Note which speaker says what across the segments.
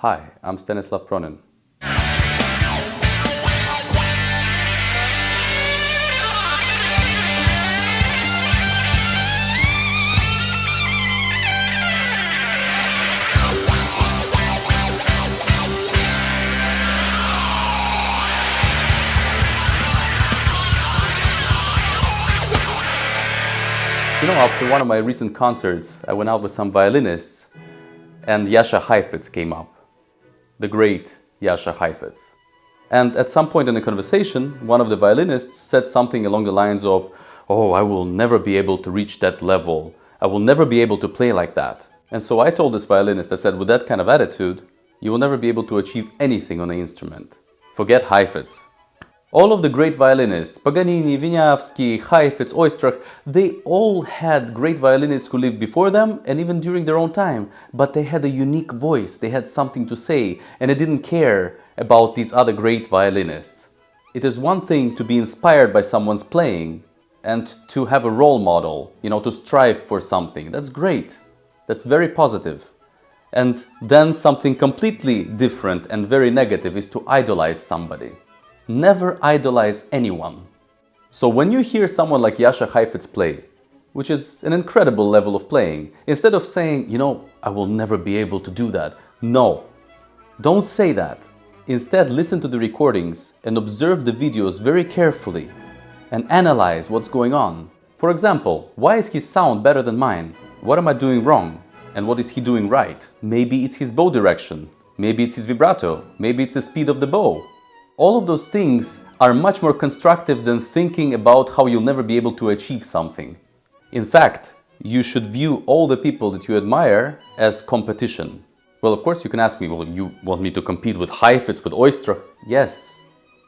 Speaker 1: Hi, I'm Stanislav Pronin. After one of my recent concerts, I went out with some violinists and Jascha Heifetz came up. The great Jascha Heifetz. And at some point in the conversation, one of the violinists said something along the lines of, "Oh, I will never be able to reach that level. I will never be able to play like that." And so I told this violinist, I said, with that kind of attitude, you will never be able to achieve anything on the instrument. Forget Heifetz. All of the great violinists, Paganini, Wieniawski, Heifetz, Oistrakh, they all had great violinists who lived before them and even during their own time, but they had a unique voice, they had something to say, and they didn't care about these other great violinists. It is one thing to be inspired by someone's playing and to have a role model, to strive for something. That's great. That's very positive. And then something completely different and very negative is to idolize somebody. Never idolize anyone. So when you hear someone like Jascha Heifetz play, which is an incredible level of playing, instead of saying, I will never be able to do that. No, don't say that. Instead, listen to the recordings and observe the videos very carefully and analyze what's going on. For example, why is his sound better than mine? What am I doing wrong? And what is he doing right? Maybe it's his bow direction. Maybe it's his vibrato. Maybe it's the speed of the bow. All of those things are much more constructive than thinking about how you'll never be able to achieve something. In fact, you should view all the people that you admire as competition. Well, of course, you can ask me, well, you want me to compete with Heifetz, with Oistrakh? Yes,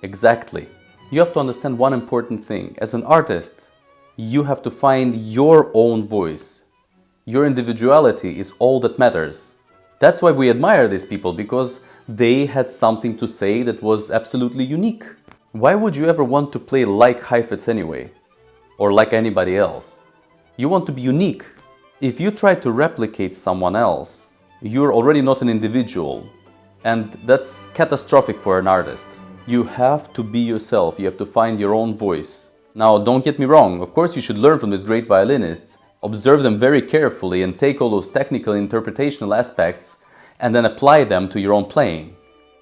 Speaker 1: exactly. You have to understand one important thing. As an artist, you have to find your own voice. Your individuality is all that matters. That's why we admire these people, because they had something to say that was absolutely unique. Why would you ever want to play like Heifetz anyway? Or like anybody else? You want to be unique. If you try to replicate someone else, you're already not an individual. And that's catastrophic for an artist. You have to be yourself. You have to find your own voice. Now, don't get me wrong. Of course, you should learn from these great violinists. Observe them very carefully and take all those technical interpretational aspects and then apply them to your own playing.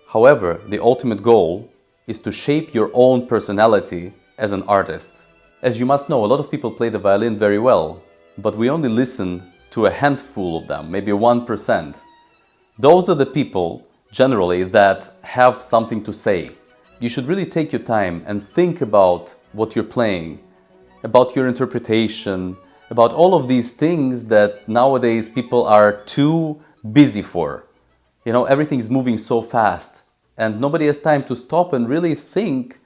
Speaker 1: However, the ultimate goal is to shape your own personality as an artist. As you must know, a lot of people play the violin very well, but we only listen to a handful of them, maybe 1%. Those are the people, generally, that have something to say. You should really take your time and think about what you're playing, about your interpretation, about all of these things that nowadays people are too busy for. Everything is moving so fast and nobody has time to stop and really think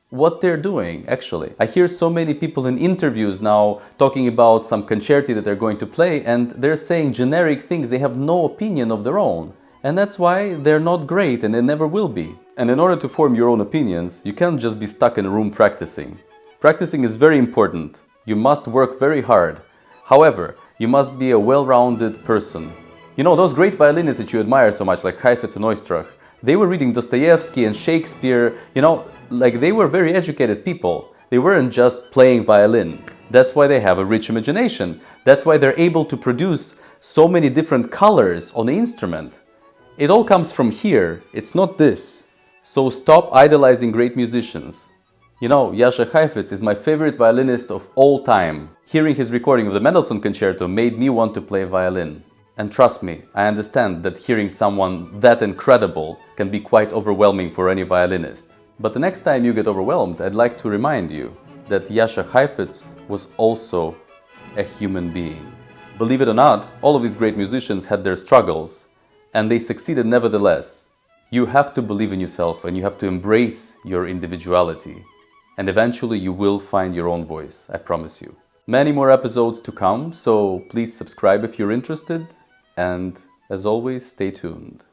Speaker 1: what they're doing, actually. I hear so many people in interviews now talking about some concerti that they're going to play and they're saying generic things. They have no opinion of their own. And that's why they're not great and they never will be. And in order to form your own opinions, you can't just be stuck in a room practicing. Practicing is very important. You must work very hard. However, you must be a well-rounded person. Those great violinists that you admire so much, like Heifetz and Oistrakh, they were reading Dostoevsky and Shakespeare, they were very educated people. They weren't just playing violin. That's why they have a rich imagination. That's why they're able to produce so many different colors on the instrument. It all comes from here. It's not this. So stop idolizing great musicians. Jascha Heifetz is my favorite violinist of all time. Hearing his recording of the Mendelssohn Concerto made me want to play violin. And trust me, I understand that hearing someone that incredible can be quite overwhelming for any violinist. But the next time you get overwhelmed, I'd like to remind you that Jascha Heifetz was also a human being. Believe it or not, all of these great musicians had their struggles, and they succeeded nevertheless. You have to believe in yourself and you have to embrace your individuality. And eventually you will find your own voice, I promise you. Many more episodes to come, so please subscribe if you're interested. And as always, stay tuned.